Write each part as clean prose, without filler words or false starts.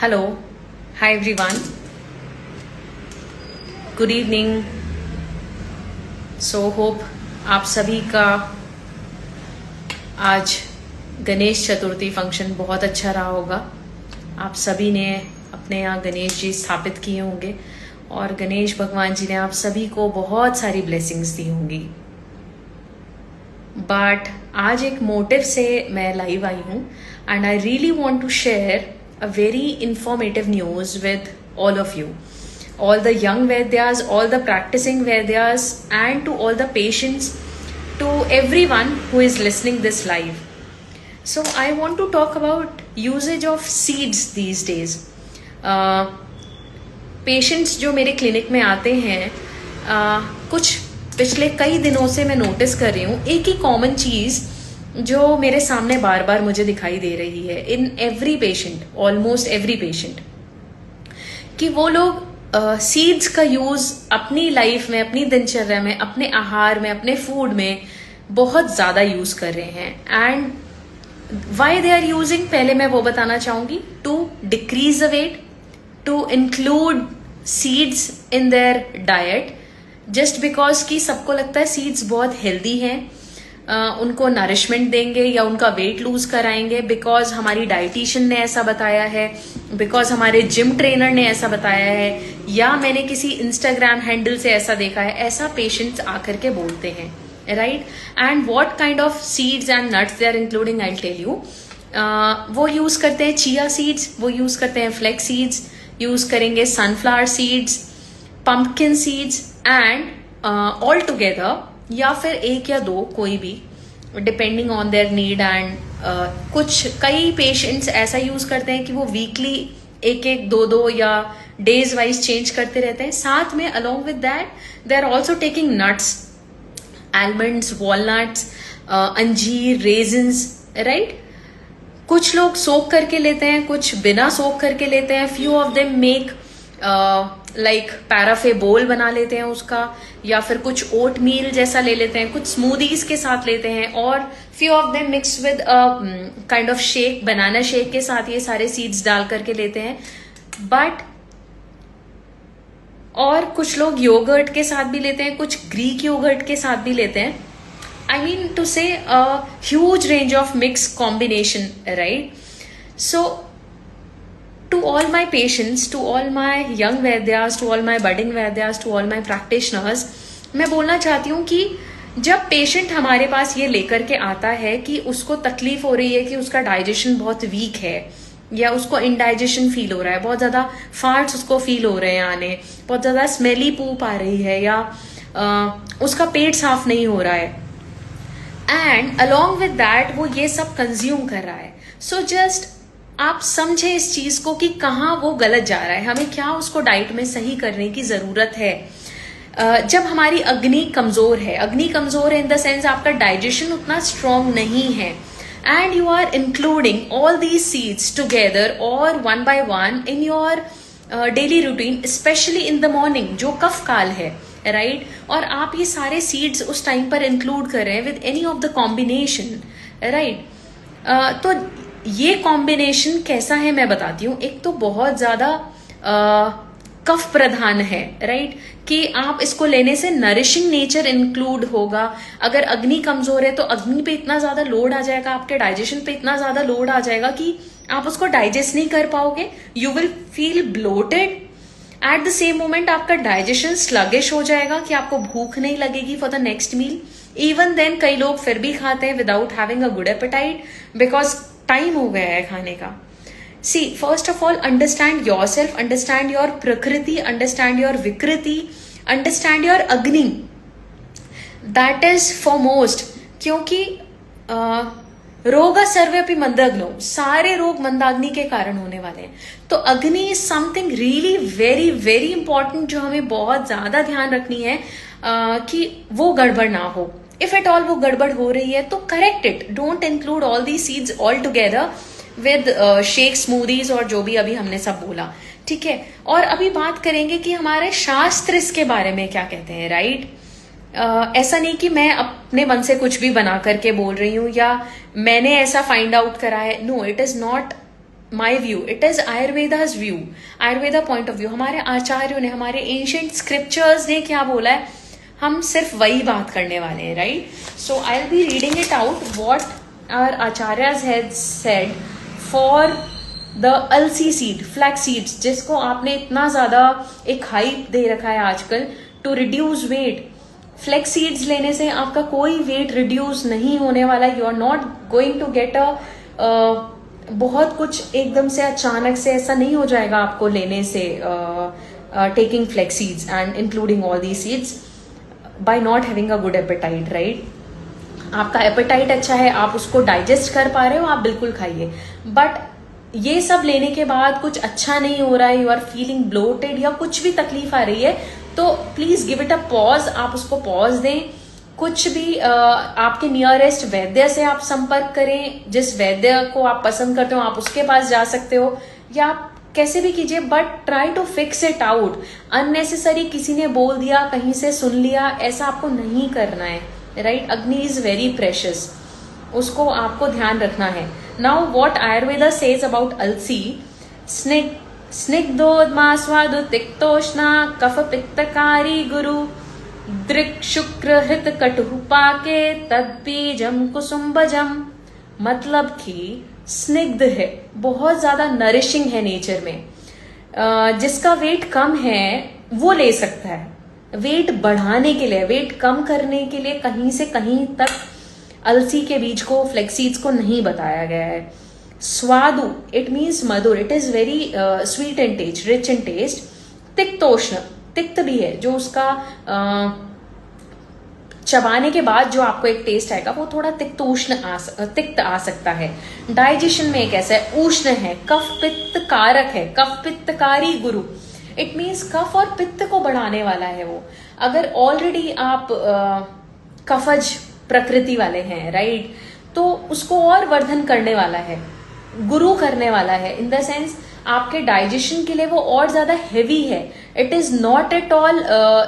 Hello, hi everyone, good evening. So hope आप सभी का आज गणेश चतुर्थी फंक्शन बहुत अच्छा रहा होगा। आप सभी ने अपने यहाँ गणेश जी स्थापित किए होंगे और गणेश भगवान जी ने आप सभी को बहुत सारी ब्लेसिंग्स दी होंगी। बट आज एक मोटिव से मैं लाइव आई हूँ and I really want to share a very informative news with all of you, all the young Vaidyas, all the practicing Vaidyas, and to all the patients, to everyone who is listening this live. So I want to talk about usage of seeds these days. Patients जो मेरे clinic में आते हैं, कुछ पिछले कई दिनों से मैं नोटिस कर रही हूँ एक ही कॉमन चीज़ जो मेरे सामने बार बार मुझे दिखाई दे रही है in every patient, almost every patient, कि वो लोग सीड्स का यूज अपनी लाइफ में, अपनी दिनचर्या में, अपने आहार में, अपने फूड में बहुत ज्यादा यूज कर रहे हैं। And why they are using, पहले मैं वो बताना चाहूंगी, to decrease the weight, to include seeds in their diet, just because कि सबको लगता है सीड्स बहुत हेल्दी हैं, उनको नरिशमेंट देंगे या उनका वेट लूज कराएंगे बिकॉज हमारी डाइटिशियन ने ऐसा बताया है, बिकॉज हमारे जिम ट्रेनर ने ऐसा बताया है, या मैंने किसी इंस्टाग्राम हैंडल से ऐसा देखा है। ऐसा पेशेंट्स आकर के बोलते हैं, right. And what kind of seeds and nuts they are including, I tell you. वो यूज करते हैं चिया सीड्स, वो यूज करते हैं फ्लेक्स सीड्स, यूज करेंगे sunflower seeds, pumpkin seeds and all together, या फिर एक या दो, कोई भी, depending on their need. And कई पेशेंट्स ऐसा यूज करते हैं कि वो वीकली एक एक दो दो या डेज वाइज चेंज करते रहते हैं। साथ में along with that they are also taking nuts, almonds, walnuts, अंजीर, रेजिन्स, राइट। कुछ लोग सोक करके लेते हैं, कुछ बिना सोक करके लेते हैं। Few of them make like parfait bowl बना लेते हैं उसका, या फिर कुछ ओट मील जैसा ले लेते हैं, कुछ स्मूदीज के साथ लेते हैं, और few of them mix with kind of shake, banana shake के साथ ये सारे सीड्स डाल करके लेते हैं। बट और कुछ लोग योगर्ट के साथ भी लेते हैं, कुछ ग्रीक योगर्ट के साथ भी लेते हैं। आई मीन टू से huge range of mix combination, right. So to all my patients, to all my young Vaidyas, to all my budding Vaidyas, to all my practitioners, मैं बोलना चाहती हूँ कि जब पेशेंट हमारे पास ये लेकर के आता है कि उसको तकलीफ हो रही है, कि उसका डाइजेशन बहुत वीक है, या उसको इनडाइजेशन फील हो रहा है, बहुत ज्यादा फार्ट्स उसको फील हो रहे हैं आने, बहुत ज्यादा स्मेली पूप आ रही है, या उसका पेट साफ नहीं हो रहा है, एंड अलॉन्ग विद दैट वो ये सब कंज्यूम कर रहा है। सो जस्ट आप समझे इस चीज को कि कहाँ वो गलत जा रहा है, हमें क्या उसको डाइट में सही करने की जरूरत है। जब हमारी अग्नि कमजोर है, अग्नि कमजोर है इन द सेंस आपका डाइजेशन उतना स्ट्रांग नहीं है, and you are including all these seeds together और one by one in your daily routine, specially in the morning जो कफ काल है, राइट। और आप ये सारे सीड्स उस टाइम पर इंक्लूड कर रहे हैं with any of the combination, right. तो ये कॉम्बिनेशन कैसा है मैं बताती हूँ। एक तो बहुत ज्यादा कफ प्रधान है, राइट, कि आप इसको लेने से नरिशिंग नेचर इंक्लूड होगा। अगर अग्नि कमजोर है तो अग्नि पे इतना ज्यादा लोड आ जाएगा, आपके डाइजेशन पे इतना ज्यादा लोड आ जाएगा कि आप उसको डाइजेस्ट नहीं कर पाओगे। You will feel bloated, at the same moment आपका डाइजेशन स्लगिश हो जाएगा कि आपको भूख नहीं लगेगी for the next meal. Even then कई लोग फिर भी खाते हैं without having a good appetite, because time हो गया है खाने का। See, first of all understand yourself, understand your प्रकृति, अंडरस्टैंड योर विकृति, अंडरस्टैंड योर अग्नि, दैट इज फॉर मोस्ट। क्योंकि रोग सर्वेपि मंदग्नो, सारे रोग मंदाग्नि के कारण होने वाले हैं। तो अग्नि is something really very very important, जो हमें बहुत ज्यादा ध्यान रखनी है कि वो गड़बड़ ना हो। इफ एट ऑल वो गड़बड़ हो रही है तो correct it, don't include all the seeds all together with shake, smoothies और जो भी अभी हमने सब बोला, ठीक है। और अभी बात करेंगे कि हमारे शास्त्र इसके बारे में क्या कहते हैं, राइट। ऐसा नहीं कि मैं अपने मन से कुछ भी बना करके बोल रही हूँ या मैंने ऐसा फाइंड आउट करा है, no, it is not my view, it is Ayurveda's view, Ayurveda point of view. हमारे आचार्यों ने, हमारे एंशियंट स्क्रिप्चर्स ने क्या बोला है, हम सिर्फ वही बात करने वाले हैं, right. So I will be reading it out what our acharyas had said for the alsi seed, flax seeds, जिसको आपने इतना ज्यादा एक हाइप दे रखा है आजकल, to reduce weight. Flax seeds लेने से आपका कोई वेट रिड्यूस नहीं होने वाला, you are not going to get बहुत कुछ एकदम से अचानक से ऐसा नहीं हो जाएगा आपको लेने से, taking flax seeds and including all the seeds by not having a good appetite, right. आपका एपेटाइट अच्छा है, आप उसको डाइजेस्ट कर पा रहे हो, आप बिल्कुल खाइए। बट ये सब लेने के बाद कुछ अच्छा नहीं हो रहा है, यू आर फीलिंग ब्लोटेड या कुछ भी तकलीफ आ रही है, तो please give it a pause, आप उसको पॉज दें। कुछ भी आपके नियरेस्ट वैद्य से आप संपर्क करें, जिस वैद्य को आप पसंद करते हो आप उसके पास जा सकते हो, या आप कैसे भी कीजिए, but try to fix it out. Unnecessary किसी ने बोल दिया, कहीं से सुन लिया, ऐसा आपको नहीं करना है, राइट। अग्नि इज वेरी प्रेशियस, उसको आपको ध्यान रखना है। Now what Ayurveda says about अलसी, स्निग्धोदमास्वादु तिक्तोष्णा कफ पित्तकारी गुरु दृक् शुक्र हृत कटुः पाके तद्बीजम कुसुम्बजम। मतलब कि स्निग्ध है, बहुत ज्यादा नरिशिंग है नेचर में। जिसका वेट कम है वो ले सकता है। वेट बढ़ाने के लिए, वेट कम करने के लिए कहीं से कहीं तक अलसी के बीज को, फ्लेक्सीड्स को नहीं बताया गया है। स्वादु, इट मीन्स मधुर, it is very sweet and taste, rich in taste. तिक्तोष्ण, तिक्त भी है, जो उसका चबाने के बाद जो आपको एक टेस्ट आएगा वो थोड़ा तिक्त आ सकता है। डाइजेशन में एक ऐसा है, उष्ण है, कफ पित्त कारक है, कफ पित्तकारी गुरु, इट मीन्स कफ और पित्त को बढ़ाने वाला है वो। अगर ऑलरेडी आप कफज प्रकृति वाले हैं, राइट, तो उसको और वर्धन करने वाला है, गुरु करने वाला है, इन द सेंस आपके डाइजेशन के लिए वो और ज्यादा हेवी है। It is not at all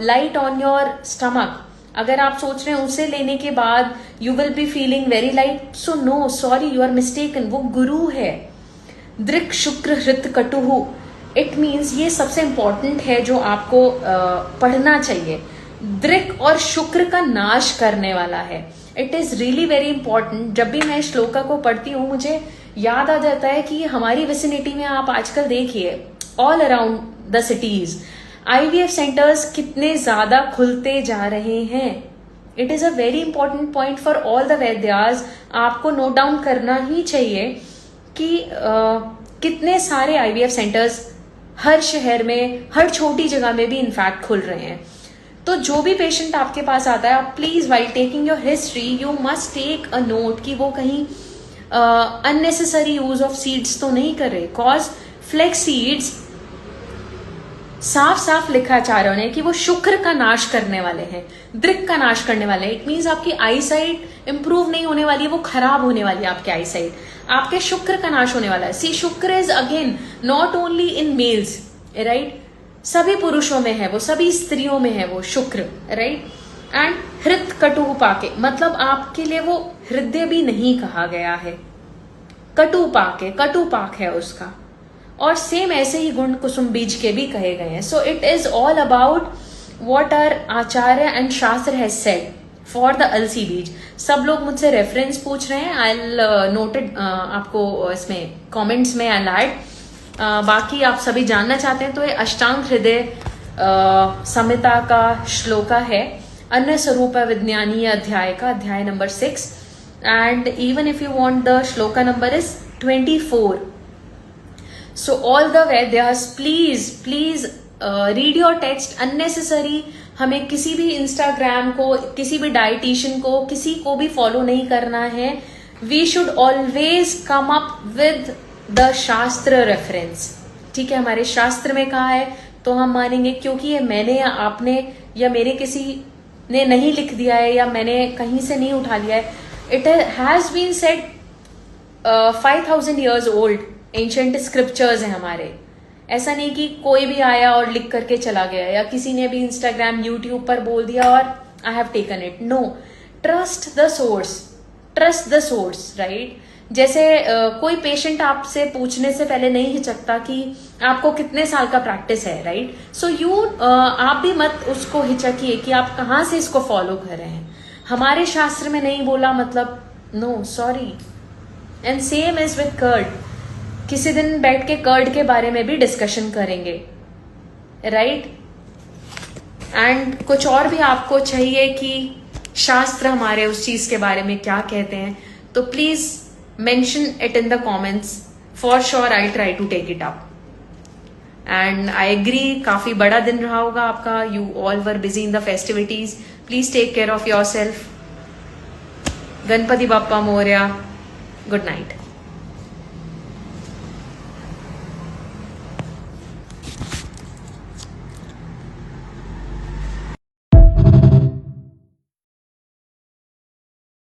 light on your stomach. अगर आप सोच रहे हैं उसे लेने के बाद you will be feeling very light, so no, sorry, you are mistaken, वो गुरु है। दृक् शुक्र हृत कटुहु, इट मीन्स, ये सबसे इंपॉर्टेंट है जो आपको पढ़ना चाहिए, दृक् और शुक्र का नाश करने वाला है। It is really very important. जब भी मैं श्लोका को पढ़ती हूँ मुझे याद आ जाता है कि हमारी विसिनिटी में आप आजकल देखिए, all around the cities IVF centres कितने ज्यादा खुलते जा रहे हैं। It is a very important point for all the vaidyas. आपको नोट डाउन करना ही चाहिए कि कितने सारे IVF सेंटर्स हर शहर में, हर छोटी जगह में भी इनफैक्ट खुल रहे हैं। तो जो भी पेशेंट आपके पास आता है, आप please while taking your history you must take a note कि वो कहीं अननेसेसरी यूज ऑफ सीड्स तो नहीं कर रहे। कॉज फ्लेक्स सीड्स साफ साफ लिखा आचार्यों ने कि वो शुक्र का नाश करने वाले हैं, दृक् का नाश करने वाले हैं। इट मीन्स आपकी आई साइट इंप्रूव नहीं होने वाली है, वो खराब होने वाली है आपकी आई साइट, आपके शुक्र का नाश होने वाला है। सी, शुक्र is again not only in males, right, सभी पुरुषों में है वो, सभी स्त्रियों में है वो शुक्र, राइट। एंड हृत कटु पाके, मतलब आपके लिए वो हृदय भी नहीं कहा गया है, कटु पाके, कटु पाक है उसका। और सेम ऐसे ही गुण कुसुम बीज के भी कहे गए हैं। So it is all about what are acharya and shastra has said for the alsi beej. सब लोग मुझसे रेफरेंस पूछ रहे हैं, आई विल नोटेड आपको इसमें कमेंट्स में आई ऐड। बाकी आप सभी जानना चाहते हैं तो ये अष्टांग हृदय संहिता का श्लोका है, अन्य स्वरूप विज्ञानीय अध्याय का, अध्याय number 6। And even if you want the shloka number is 24। So all the Vaidyas, please read your text. Unnecessary हमें किसी भी इंस्टाग्राम को, किसी भी डाइटिशियन को, किसी को भी फॉलो नहीं करना है। We should always come up with the शास्त्र रेफरेंस। ठीक है, हमारे शास्त्र में कहा है तो हम मानेंगे, क्योंकि ये मैंने या आपने या मेरे किसी ने नहीं लिख दिया है या मैंने कहीं से नहीं उठा लिया है। It has been said 5000 years old। Ancient scriptures हैं हमारे। ऐसा नहीं कि कोई भी आया और लिख करके चला गया, या किसी ने भी इंस्टाग्राम यूट्यूब पर बोल दिया और I have taken it. No, trust the source, right. जैसे कोई पेशेंट आपसे पूछने से पहले नहीं हिचकता कि आपको कितने साल का प्रैक्टिस है, राइट? सो आप भी मत उसको हिचकिए कि आप कहाँ से इसको फॉलो कर रहे हैं। हमारे शास्त्र में नहीं बोला मतलब no, sorry. And same is with curd. किसी दिन बैठ के कर्ड के बारे में भी डिस्कशन करेंगे, राइट? एंड कुछ और भी आपको चाहिए कि शास्त्र हमारे उस चीज के बारे में क्या कहते हैं, तो please mention it in the comments. For sure I try to take it up. And I agree, काफी बड़ा दिन रहा होगा आपका। You all were busy in the festivities. Please take care of yourself. Ganpati Bappa Morya. Good night.